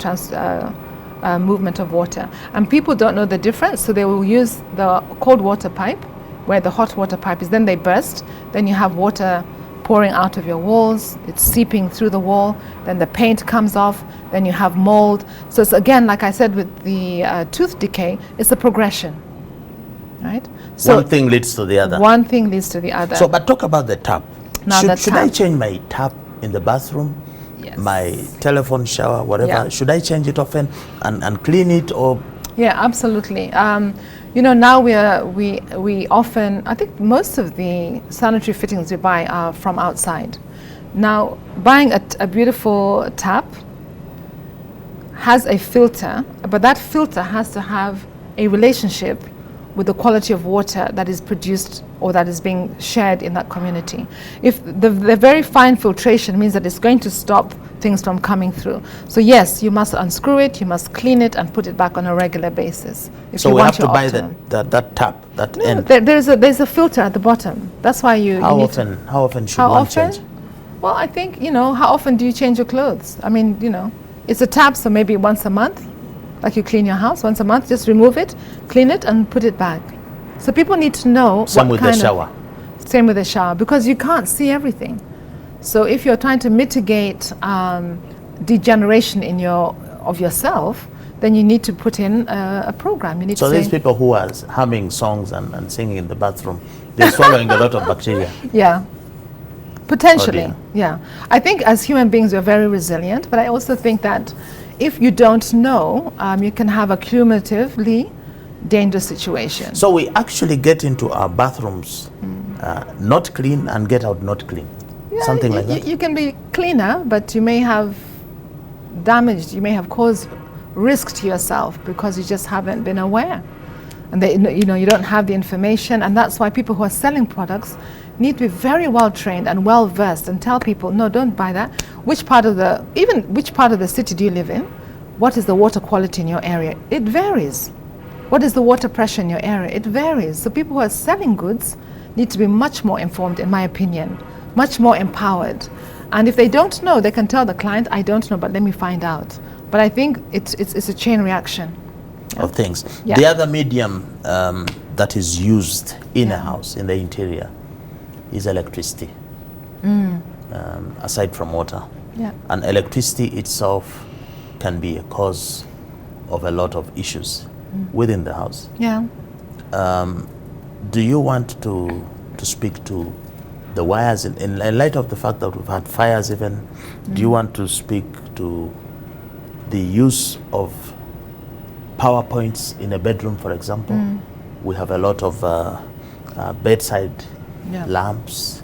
movement of water. And people don't know the difference, so they will use the cold water pipe where the hot water pipe is. Then they burst. Then you have water pouring out of your walls. It's seeping through the wall. Then the paint comes off. Then you have mold. So it's again, like I said, with the tooth decay, it's a progression, right? So one thing leads to the other. one thing leads to the other. So, but talk about the tap. Now the Should I tap. change my tap in the bathroom? Yes. My telephone shower, whatever. Yeah. Should I change it often and clean it, or? Yeah, absolutely. Now we often, I think most of the sanitary fittings we buy are from outside. Now, buying a beautiful tap has a filter, but that filter has to have a relationship with the quality of water that is produced or that is being shared in that community. If the very fine filtration means that it's going to stop things from coming through. So yes, you must unscrew it, you must clean it and put it back on a regular basis. If So you we want have to your buy optimum. that tap, that No, end. there's a filter at the bottom. That's why you How need to- often should How one often? change? Well, I think, how often do you change your clothes? I mean, it's a tap, so maybe once a month, like you clean your house once a month, just remove it, clean it, and put it back. So people need to know Same what with the kind of- shower. Same with the shower, because you can't see everything. So if you're trying to mitigate degeneration of yourself, then you need to put in a program. You need So to these say, people who are humming songs and singing in the bathroom, they're swallowing a lot of bacteria. yeah, potentially, dear. yeah. I think as human beings we're very resilient, but I also think that if you don't know, you can have a cumulatively dangerous situation. So we actually get into our bathrooms not clean and get out not clean. Yeah, Something like that. You can be cleaner, but you may have damaged, you may have caused risk to yourself because you just haven't been aware. And you don't have the information, and that's why people who are selling products need to be very well trained and well versed and tell people, no, don't buy that. Which part of the city do you live in? What is the water quality in your area? It varies. What is the water pressure in your area? It varies. So people who are selling goods need to be much more informed, in my opinion, much more empowered. And if they don't know, they can tell the client, I don't know, but let me find out. But I think it's a chain reaction of things. Yeah. The other medium that is used in a house, in the interior, is electricity, aside from water. Yeah. And electricity itself can be a cause of a lot of issues within the house. Yeah. Do you want to speak to the wires in light of the fact that we've had fires even? Do you want to speak to the use of power points in a bedroom, for example? We have a lot of bedside lamps,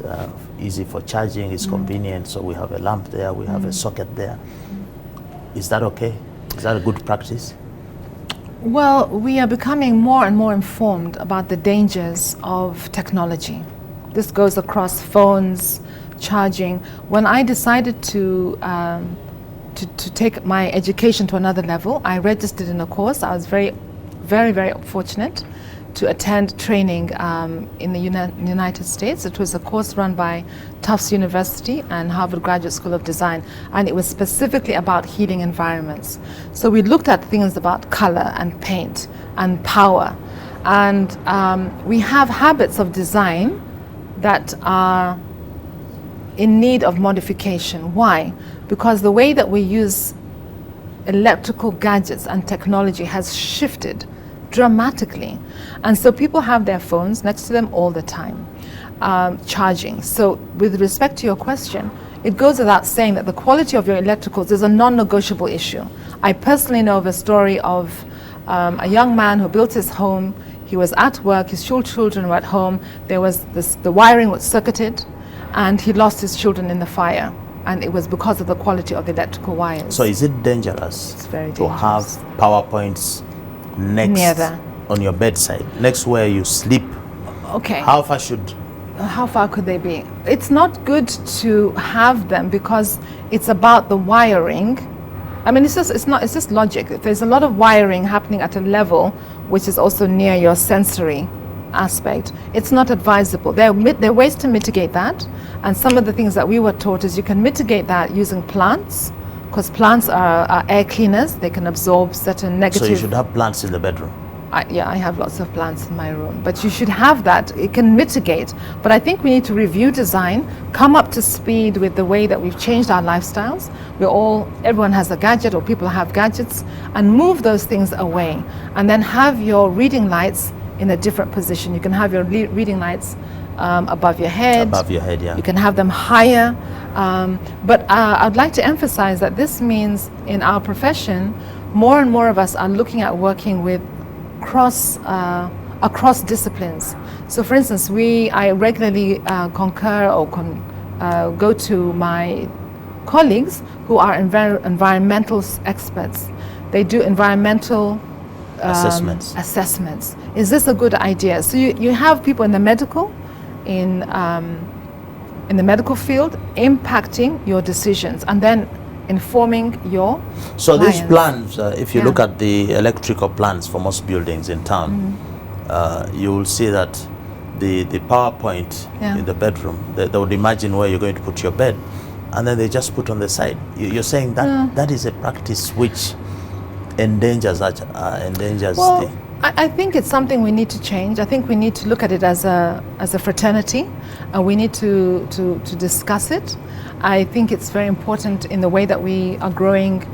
easy for charging, it's convenient, so we have a lamp there, we have a socket there. Is that okay? Is that a good practice? Well, we are becoming more and more informed about the dangers of technology. This goes across phones, charging. When I decided to take my education to another level, I registered in a course. I was very, very, very fortunate to attend training in the United States. It was a course run by Tufts University and Harvard Graduate School of Design, and it was specifically about heating environments. So we looked at things about color and paint and power, and we have habits of design that are in need of modification. Why? Because the way that we use electrical gadgets and technology has shifted dramatically. And so people have their phones next to them all the time, charging. So with respect to your question, it goes without saying that the quality of your electricals is a non-negotiable issue. I personally know of a story of a young man who built his home. He was at work, his children were at home. There was the wiring was circuited, and he lost his children in the fire. And it was because of the quality of the electrical wires. So is it dangerous It's very to dangerous. have power points next on your bedside, next where you sleep? Okay. How far Could they be? It's not good to have them because it's about the wiring. I mean, it's just logic. There's a lot of wiring happening at a level which is also near your sensory aspect. It's not advisable. There are ways to mitigate that, and some of the things that we were taught is you can mitigate that using plants, because plants are air cleaners. They can absorb certain negative. So you should have plants in the bedroom. I have lots of plants in my room, but you should have that. It can mitigate. But I think we need to review design, come up to speed with the way that we've changed our lifestyles. Everyone has a gadget, or people have gadgets, and move those things away. And then have your reading lights in a different position. You can have your reading lights above your head. Above your head, yeah. You can have them higher. But I'd like to emphasize that this means in our profession, more and more of us are looking at working with across disciplines. So for instance, I regularly concur or go to my colleagues who are environmental experts. They do environmental assessments. Is this a good idea? So you have people in the medical field impacting your decisions and then informing your So clients. these plans, if you look at the electrical plans for most buildings in town, you will see that the power point in the bedroom, they would imagine where you're going to put your bed, and then they just put on the side. You're saying that that is a practice which endangers the... I think it's something we need to change. I think we need to look at it as a fraternity, and we need to discuss it. I think it's very important in the way that we are growing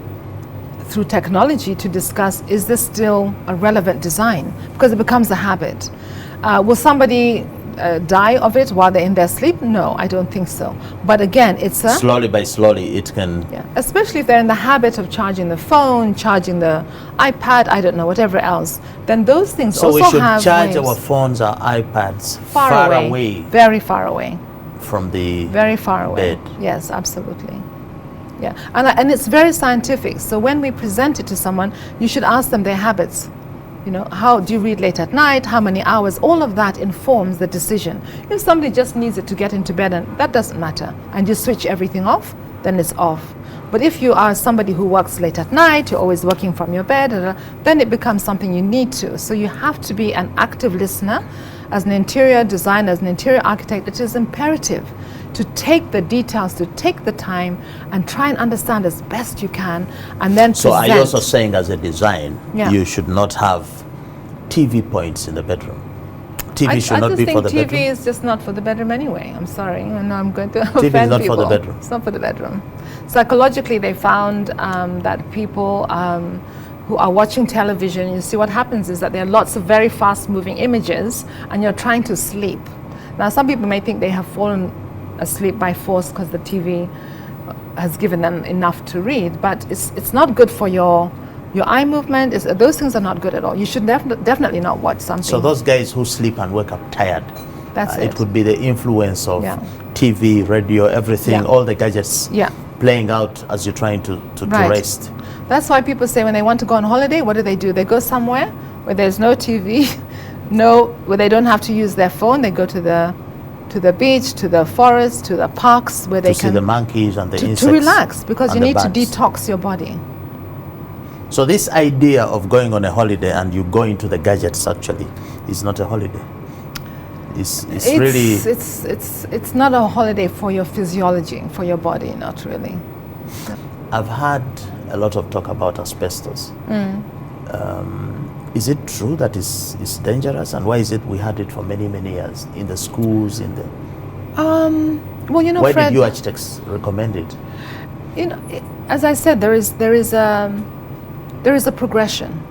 through technology to discuss, is this still a relevant design? Because it becomes a habit. Will somebody die of it while they're in their sleep? No, I don't think so. But again, it's a... Slowly by slowly, it can... Yeah, especially if they're in the habit of charging the phone, charging the iPad, I don't know, whatever else, then those things so also we should have charge waves. our phones, our iPads Far away. Very far away. From the Very far away. bed. Yes, absolutely. Yeah, and it's very scientific. So when we present it to someone, you should ask them their habits. You know, how do you read late at night? How many hours? All of that informs the decision. If somebody just needs it to get into bed, and that doesn't matter, and you switch everything off, then it's off. But if you are somebody who works late at night, you're always working from your bed, then it becomes something you need to. So you have to be an active listener. As an interior designer, as an interior architect, it is imperative to take the details, to take the time and try and understand as best you can, and then So present. are you also saying as a design, Yeah. you should not have TV points in the bedroom? TV should not be for the I just think TV bedroom? is just not for the bedroom anyway. I'm sorry, and I'm going to TV is offend not people. for the bedroom. It's not for the bedroom. Psychologically, they found that people who are watching television, you see what happens is that there are lots of very fast-moving images, and you're trying to sleep. Now, some people may think they have fallen asleep by force because the TV has given them enough to read, but it's not good for your eye movement. Those things are not good at all. You should definitely not watch something. So those guys who sleep and wake up tired, That's it could be the influence of Yeah. TV, radio, everything, Yeah. all the gadgets Yeah. playing out as you're trying to Right. rest. That's why people say when they want to go on holiday, what do? They go somewhere where there's no TV, where they don't have to use their phone. They go to the beach, to the forest, to the parks where they To can see the monkeys and the insects. to relax, because and you the need to bats. detox your body. So this idea of going on a holiday and you go into the gadgets actually is not a holiday. It's really... It's not a holiday for your physiology, for your body, not really. I've had a lot of talk about asbestos. Is it true that it's dangerous, and why is it we had it for many, many years in the schools, in the... Well, you know, Why Fred, did you architects recommend it? you know, as I said, there is a progression.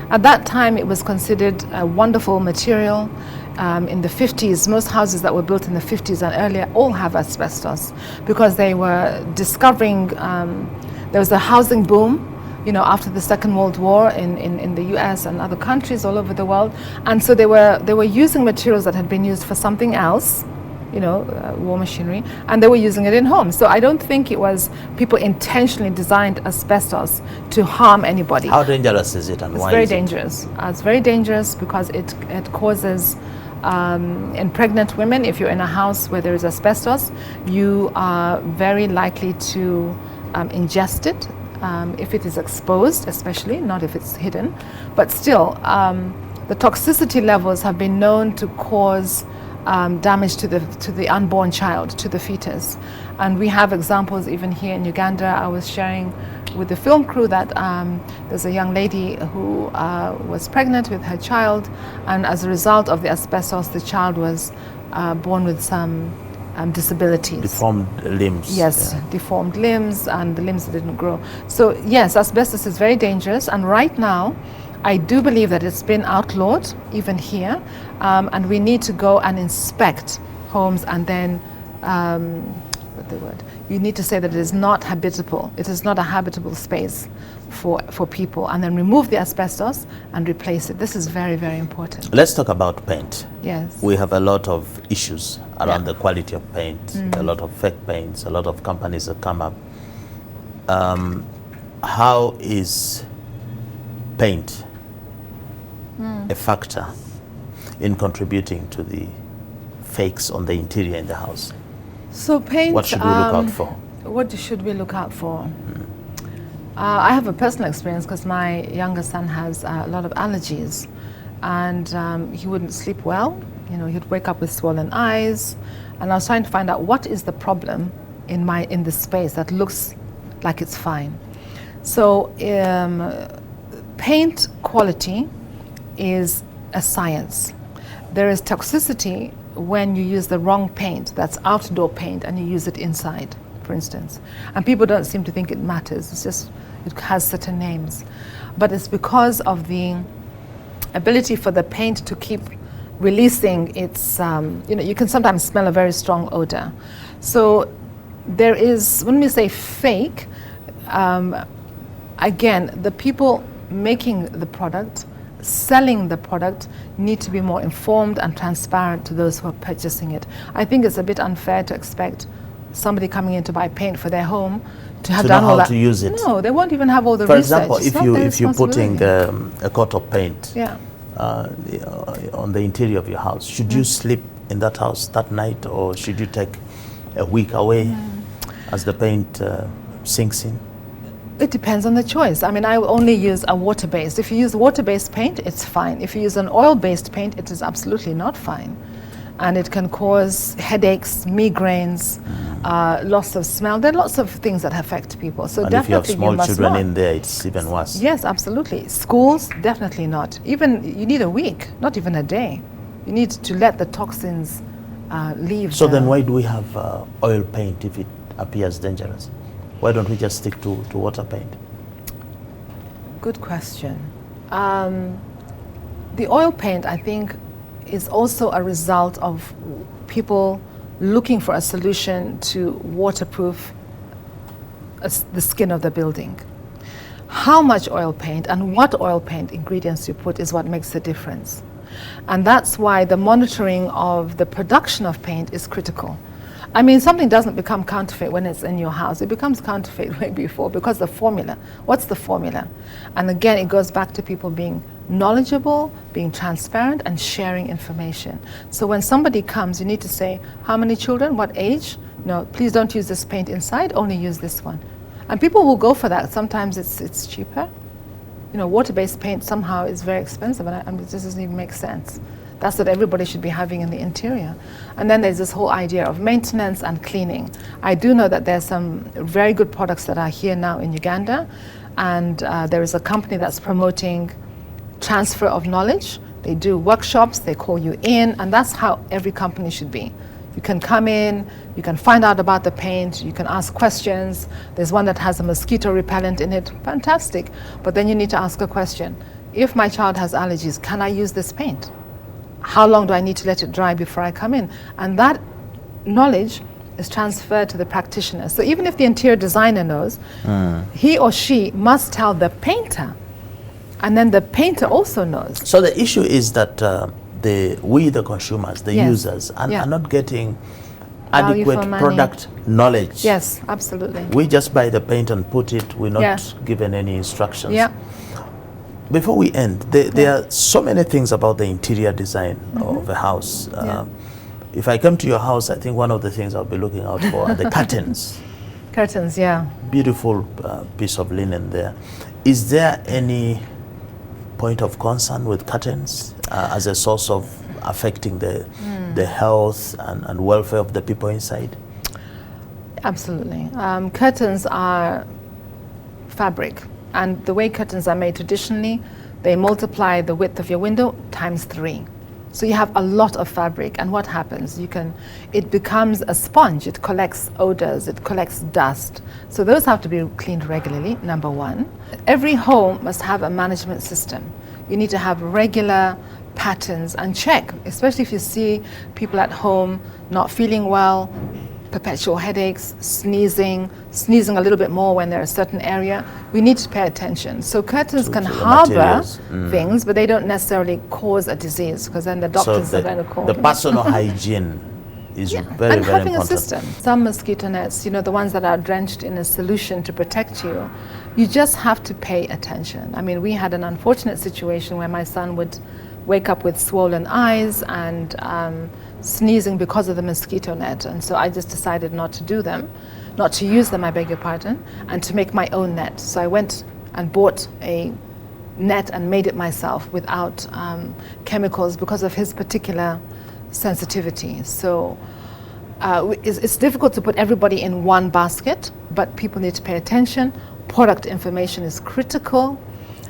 At that time, it was considered a wonderful material. In the 50s, most houses that were built in the 50s and earlier all have asbestos, because they were discovering, there was a housing boom, you know, after the Second World War in the US and other countries all over the world. And so they were using materials that had been used for something else, you know, war machinery, and they were using it in homes. So I don't think it was people intentionally designed asbestos to harm anybody. How dangerous is it, and It's why very is it? dangerous. It's very dangerous because it causes, in pregnant women, if you're in a house where there is asbestos, you are very likely to ingest it, if it is exposed, especially, not if it's hidden. But still, the toxicity levels have been known to cause damage to the unborn child, to the fetus. And we have examples even here in Uganda. I was sharing with the film crew that there's a young lady who was pregnant with her child, and as a result of the asbestos, the child was born with some disabilities. Deformed limbs. Yes, Yeah. deformed limbs, and the limbs didn't grow. So yes, asbestos is very dangerous, and right now I do believe that it's been outlawed, even here, and we need to go and inspect homes, and then you need to say that it is not habitable. It is not a habitable space for people, and then remove the asbestos and replace it. This is very, very important. Let's talk about paint. Yes. We have a lot of issues around Yeah. the quality of paint, a lot of fake paints, a lot of companies that come up. How is paint a factor in contributing to the fakes on the interior in the house? So paint. What should we look out for? What should we look out for? I have a personal experience because my younger son has a lot of allergies, and he wouldn't sleep well. You know, he'd wake up with swollen eyes, and I was trying to find out what is the problem in the space that looks like it's fine. So paint quality is a science. There is toxicity when you use the wrong paint, that's outdoor paint, and you use it inside, for instance. And people don't seem to think it matters. It's just, it has certain names. But it's because of the ability for the paint to keep releasing its, you can sometimes smell a very strong odor. So there is, when we say fake, again, the people making the product, selling the product, need to be more informed and transparent to those who are purchasing it. I think it's a bit unfair to expect somebody coming in to buy paint for their home to have done all that. To use it. No, they won't even have all the For research. example, if you're putting a coat of paint on the interior of your house, should you sleep in that house that night, or should you take a week away as the paint sinks in? It depends on the choice. I mean, I only use a water-based. If you use water-based paint, it's fine. If you use an oil-based paint, it is absolutely not fine. And it can cause headaches, migraines, loss of smell. There are lots of things that affect people. So and definitely if you have small children not. in there, it's even worse. Yes, absolutely. Schools, definitely not. Even, you need a week, not even a day. You need to let the toxins leave. So then why do we have oil paint if it appears dangerous? Why don't we just stick to water paint? Good question. The oil paint, I think, is also a result of people looking for a solution to waterproof the skin of the building. How much oil paint and what oil paint ingredients you put is what makes the difference. And that's why the monitoring of the production of paint is critical. I mean, something doesn't become counterfeit when it's in your house. It becomes counterfeit way before, because the formula. What's the formula? And again, it goes back to people being knowledgeable, being transparent, and sharing information. So when somebody comes, you need to say, how many children, what age? No, please don't use this paint inside, only use this one. And people will go for that. Sometimes it's cheaper. You know, water-based paint somehow is very expensive, and it just doesn't even make sense. That's what everybody should be having in the interior. And then there's this whole idea of maintenance and cleaning. I do know that there's some very good products that are here now in Uganda, and there is a company that's promoting transfer of knowledge. They do workshops, they call you in, and that's how every company should be. You can come in, you can find out about the paint, you can ask questions. There's one that has a mosquito repellent in it, fantastic. But then you need to ask a question. If my child has allergies, can I use this paint? How long do I need to let it dry before I come in? And that knowledge is transferred to the practitioner. So even if the interior designer knows, he or she must tell the painter. And then the painter also knows. So the issue is that we, the consumers, the users, are not getting adequate product knowledge. Yes, absolutely. We just buy the paint and put it. We're not given any instructions. Yeah. Before we end, there are so many things about the interior design of a house. If I come to your house, I think one of the things I'll be looking out for are the curtains. Curtains, yeah. Beautiful piece of linen there. Is there any point of concern with curtains as a source of affecting the health and welfare of the people inside? Absolutely. Curtains are fabric. And the way curtains are made traditionally, they multiply the width of your window times 3. So you have a lot of fabric, and what happens? It becomes a sponge. It collects odors, it collects dust. So those have to be cleaned regularly, number one. Every home must have a management system. You need to have regular patterns and check, especially if you see people at home not feeling well, perpetual headaches, sneezing a little bit more when they're in a certain area. We need to pay attention. So curtains can harbor things, but they don't necessarily cause a disease, because then the doctors are going to call. The personal hygiene is very, and very having important. A system. Some mosquito nets, the ones that are drenched in a solution to protect you, you just have to pay attention. I mean, we had an unfortunate situation where my son would wake up with swollen eyes and sneezing because of the mosquito net, and so I just decided not to use them, I beg your pardon, and to make my own net. So I went and bought a net and made it myself without chemicals, because of his particular sensitivity. So it's difficult to put everybody in one basket, but people need to pay attention. Product information is critical.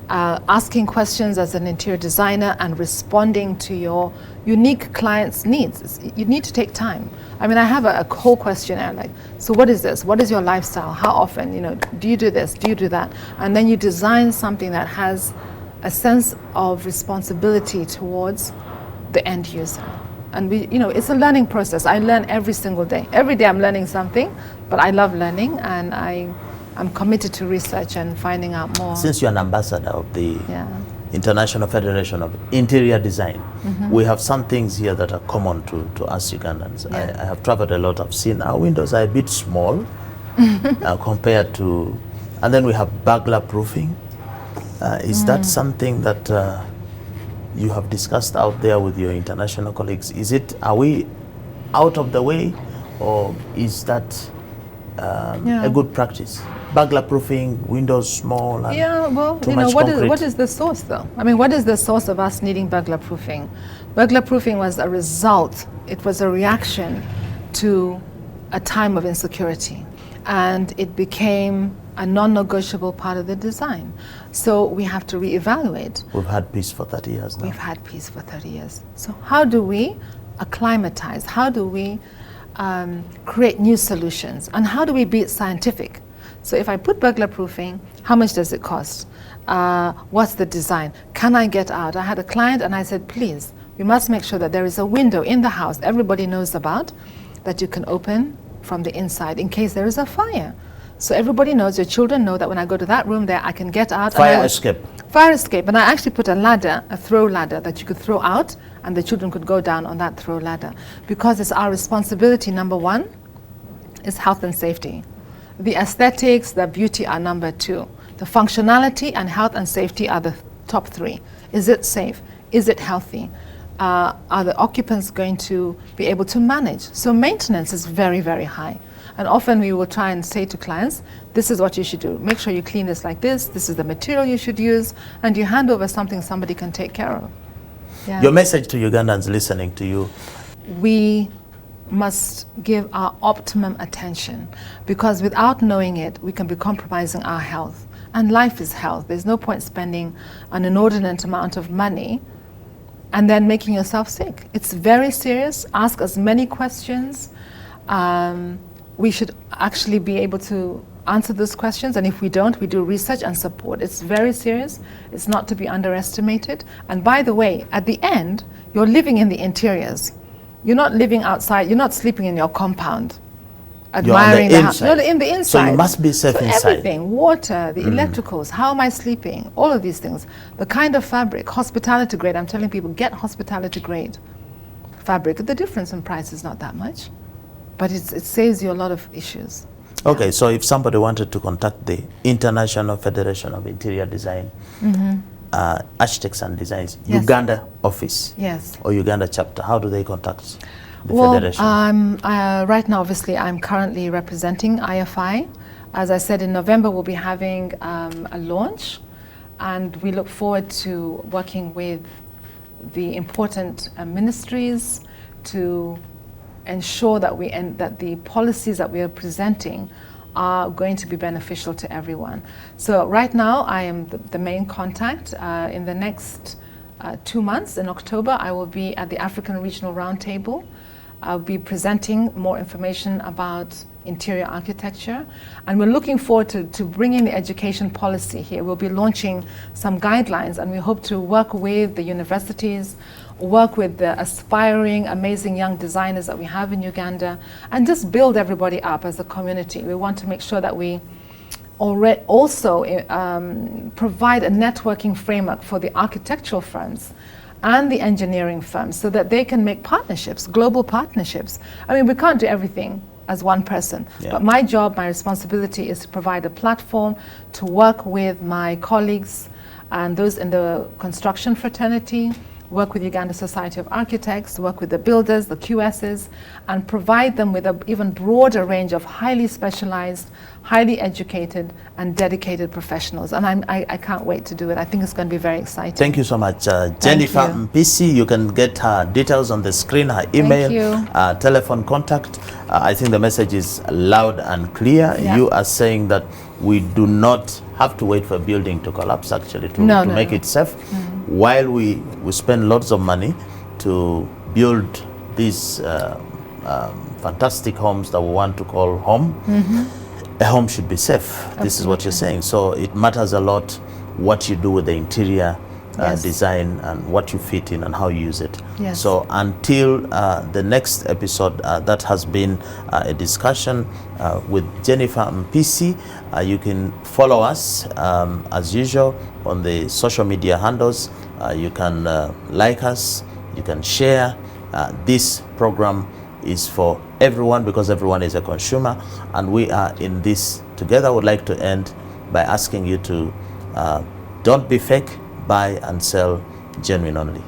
Asking questions as an interior designer and responding to your unique client's needs. You need to take time. I mean, I have a whole questionnaire, like, so what is this? What is your lifestyle? How often? Do you do this? Do you do that? And then you design something that has a sense of responsibility towards the end user. And it's a learning process. I learn every single day. Every day I'm learning something, but I love learning, and I'm committed to research and finding out more. Since you're an ambassador of the International Federation of Interior Design, we have some things here that are common to us Ugandans. Yeah. I have traveled a lot. I've seen our windows are a bit small compared to, and then we have burglar proofing. Is that something that you have discussed out there with your international colleagues? Are we out of the way, or is that a good practice? Burglar proofing, windows small, and too much concrete. What is the source though? I mean, what is the source of us needing burglar proofing? Burglar proofing was a result, it was a reaction to a time of insecurity, and it became a non-negotiable part of the design. So we have to reevaluate. We've had peace for 30 years now. We've had peace for 30 years. So how do we acclimatize? How do we create new solutions? And how do we be scientific? So if I put burglar proofing, how much does it cost? What's the design? Can I get out? I had a client and I said, please, we must make sure that there is a window in the house everybody knows about that you can open from the inside in case there is a fire. So everybody knows, your children know that when I go to that room there, I can get out. Fire escape. Fire escape. And I actually put a ladder, a throw ladder that you could throw out, and the children could go down on that throw ladder. Because it's our responsibility, number one, is health and safety. The aesthetics, the beauty are number two. The functionality and health and safety are the top three. Is it safe? Is it healthy? Are the occupants going to be able to manage? So maintenance is very, very high. And often we will try and say to clients, this is what you should do. Make sure you clean this like this is the material you should use, and you hand over something somebody can take care of. Yeah. Your message to Ugandans listening to you? We must give our optimum attention, because without knowing it, we can be compromising our health. And life is health. There's no point spending an inordinate amount of money and then making yourself sick. It's very serious. Ask as many questions. We should actually be able to answer those questions, and if we don't, we do research and support. It's very serious. It's not to be underestimated. And by the way, at the end, you're living in the interiors. You're not living outside. You're not sleeping in your compound, admiring the house. You're in the inside. So you must be safe inside. Everything, water, the electricals, how am I sleeping? All of these things. The kind of fabric, hospitality grade. I'm telling people, get hospitality grade fabric. The difference in price is not that much, but it saves you a lot of issues. Okay, so if somebody wanted to contact the International Federation of Interior Design, Architects and Designs, Uganda office, or Uganda chapter, how do they contact the federation? Right now, obviously, I'm currently representing IFI. As I said, in November, we'll be having a launch, and we look forward to working with the important ministries to ensure that that the policies that we are presenting are going to be beneficial to everyone. So right now I am the main contact. In the next 2 months, in October, I will be at the African Regional Roundtable. I'll be presenting more information about interior architecture, and we're looking forward to bringing the education policy here. We'll be launching some guidelines, and we hope to work with the universities, work with the aspiring, amazing young designers that we have in Uganda, and just build everybody up as a community. We want to make sure that we also provide a networking framework for the architectural firms and the engineering firms, so that they can make partnerships, global partnerships. I mean, we can't do everything as one person, but my job, my responsibility is to provide a platform to work with my colleagues and those in the construction fraternity, work with Uganda Society of Architects, work with the builders, the QSs, and provide them with an even broader range of highly specialized, highly educated, and dedicated professionals. And I can't wait to do it. I think it's going to be very exciting. Thank you so much. Jennifer Mpyisi, you can get her details on the screen, her email, telephone contact. I think the message is loud and clear. You are saying that we do not have to wait for a building to collapse, actually, to make it safe. While we spend lots of money to build these fantastic homes that we want to call home, a home should be safe. Absolutely. This is what you're saying. So it matters a lot what you do with the interior Yes. design and what you fit in and how you use it. Yes. So until the next episode, that has been a discussion with Jennifer Mpyisi. You can follow us as usual on the social media handles. You can like us, you can share. This program is for everyone because everyone is a consumer, and we are in this together. I would like to end by asking you to don't be fake, buy and sell genuine only.